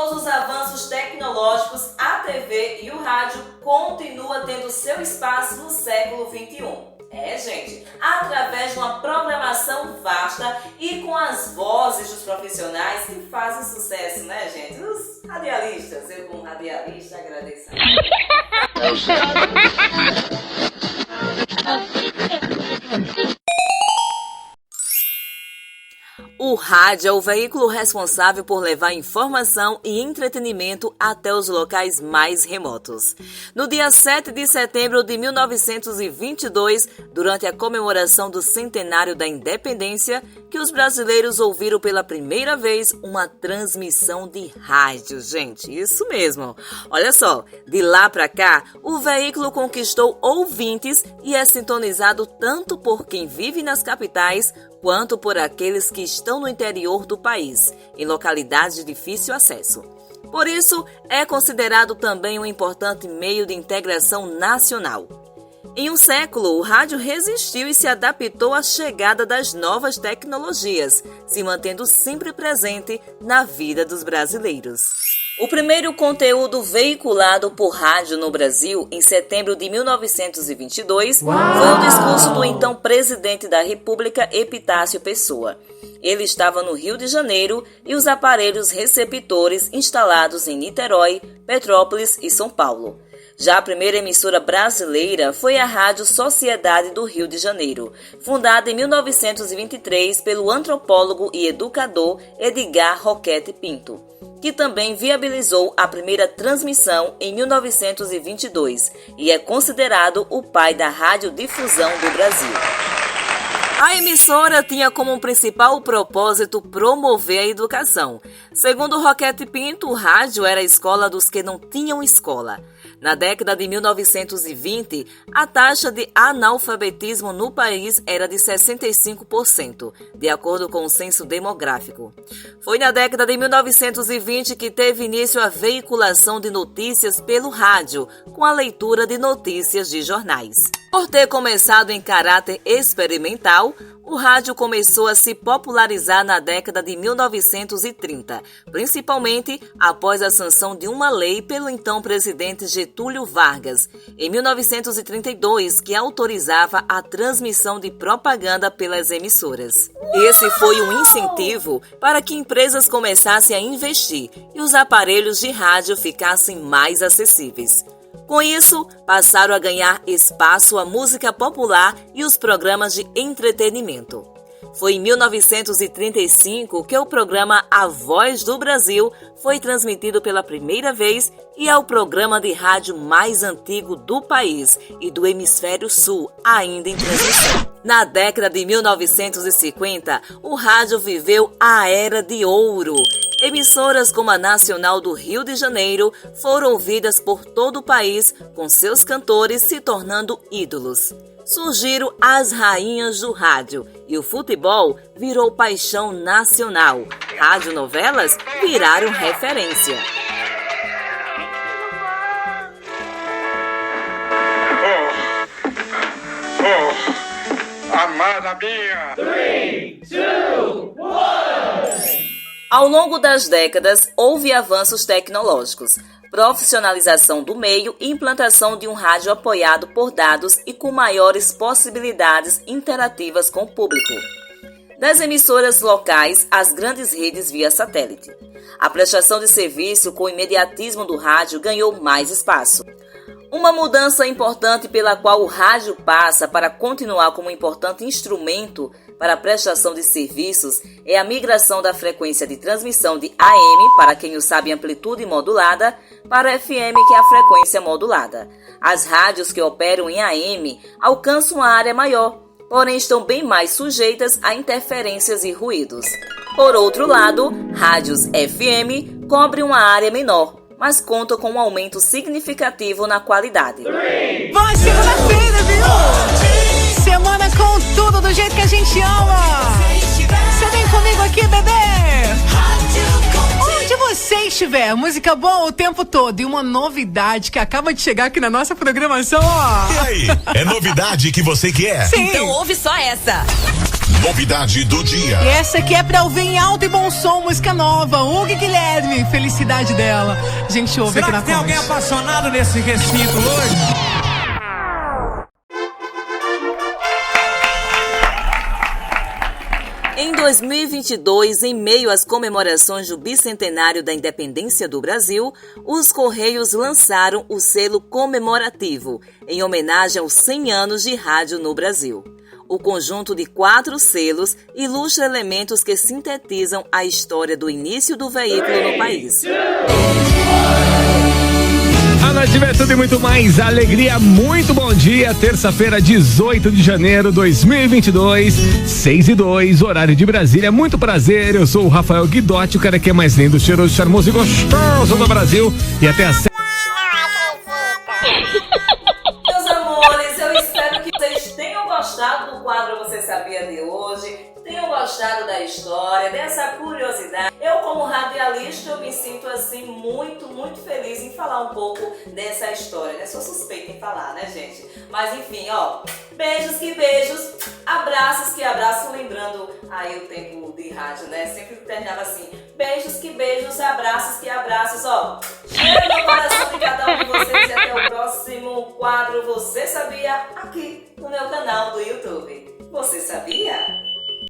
todos os avanços tecnológicos, a TV e o rádio continua tendo seu espaço no século XXI. Gente, através de uma programação vasta e com as vozes dos profissionais que fazem sucesso, né, gente? Os radialistas. Eu, como radialista, agradeço. O rádio é o veículo responsável por levar informação e entretenimento até os locais mais remotos. No dia 7 de setembro de 1922, durante a comemoração do centenário da independência, que os brasileiros ouviram pela primeira vez uma transmissão de rádio, gente. Isso mesmo. Olha só, de lá para cá, o veículo conquistou ouvintes e é sintonizado tanto por quem vive nas capitais quanto por aqueles que estão no interior do país, em localidades de difícil acesso. Por isso, é considerado também um importante meio de integração nacional. Em um século, o rádio resistiu e se adaptou à chegada das novas tecnologias, se mantendo sempre presente na vida dos brasileiros. O primeiro conteúdo veiculado por rádio no Brasil, em setembro de 1922, foi o discurso do então presidente da República, Epitácio Pessoa. Ele estava no Rio de Janeiro e os aparelhos receptores instalados em Niterói, Petrópolis e São Paulo. Já a primeira emissora brasileira foi a Rádio Sociedade do Rio de Janeiro, fundada em 1923 pelo antropólogo e educador Edgar Roquette Pinto, que também viabilizou a primeira transmissão em 1922 e é considerado o pai da radiodifusão do Brasil. A emissora tinha como principal propósito promover a educação. Segundo Roquette Pinto, o rádio era a escola dos que não tinham escola. Na década de 1920, a taxa de analfabetismo no país era de 65%, de acordo com o censo demográfico. Foi na década de 1920 que teve início a veiculação de notícias pelo rádio, com a leitura de notícias de jornais. Por ter começado em caráter experimental, o rádio começou a se popularizar na década de 1930, principalmente após a sanção de uma lei pelo então presidente Getúlio Vargas, em 1932, que autorizava a transmissão de propaganda pelas emissoras. Esse foi um incentivo para que empresas começassem a investir e os aparelhos de rádio ficassem mais acessíveis. Com isso, passaram a ganhar espaço a música popular e os programas de entretenimento. Foi em 1935 que o programa A Voz do Brasil foi transmitido pela primeira vez e é o programa de rádio mais antigo do país e do Hemisfério Sul, ainda em transmissão. Na década de 1950, o rádio viveu a Era de Ouro. Emissoras como a Nacional do Rio de Janeiro foram ouvidas por todo o país, com seus cantores se tornando ídolos. Surgiram as rainhas do rádio e o futebol virou paixão nacional. Radionovelas viraram referência. Amada minha! 3, 2, 1... Ao longo das décadas, houve avanços tecnológicos, profissionalização do meio e implantação de um rádio apoiado por dados e com maiores possibilidades interativas com o público. Das emissoras locais às grandes redes via satélite. A prestação de serviço com o imediatismo do rádio ganhou mais espaço. Uma mudança importante pela qual o rádio passa para continuar como um importante instrumento para a prestação de serviços é a migração da frequência de transmissão de AM, para quem o sabe amplitude modulada, para FM, que é a frequência modulada. As rádios que operam em AM alcançam uma área maior, porém estão bem mais sujeitas a interferências e ruídos. Por outro lado, rádios FM cobrem uma área menor, mas contam com um aumento significativo na qualidade. Vai, segunda-feira, viu? Semana com tudo do jeito que a gente ama. Você vem comigo aqui, bebê? Onde você estiver, música boa o tempo todo. E uma novidade que acaba de chegar aqui na nossa programação, ó. E aí, é novidade que você quer? Sim. Então ouve só essa. Novidade do dia. E essa aqui é pra ouvir em alto e bom som, música nova. Hugo e Guilherme, felicidade dela. A gente ouve Será aqui na que tem Ponte. alguém apaixonado nesse recinto hoje? Em 2022, em meio às comemorações do bicentenário da independência do Brasil, os Correios lançaram o selo comemorativo, em homenagem aos 100 anos de rádio no Brasil. O conjunto de 4 selos ilustra elementos que sintetizam a história do início do veículo no país. A noite tiver tudo e muito mais alegria. Muito bom dia, terça-feira, 18 de janeiro de 2022, 6:02, horário de Brasília. Muito prazer, eu sou o Rafael Guidotti, o cara que é mais lindo, cheiroso, charmoso e gostoso do Brasil. E até às Meus amores, eu espero que vocês tenham gostado do quadro Você Sabia de hoje, tenham gostado da história, dessa curiosidade. Eu, como radialista, eu me sinto assim muito feliz em falar um pouco dessa história, né? Sou suspeita em falar, né, gente? Mas enfim, ó, beijos que beijos, abraços que abraços, lembrando aí o tempo de rádio, né? Sempre terminava assim, beijos que beijos, abraços que abraços, ó. Cheiro no coração de cada um de vocês e até o próximo quadro Você Sabia? Aqui no meu canal do YouTube. Você sabia?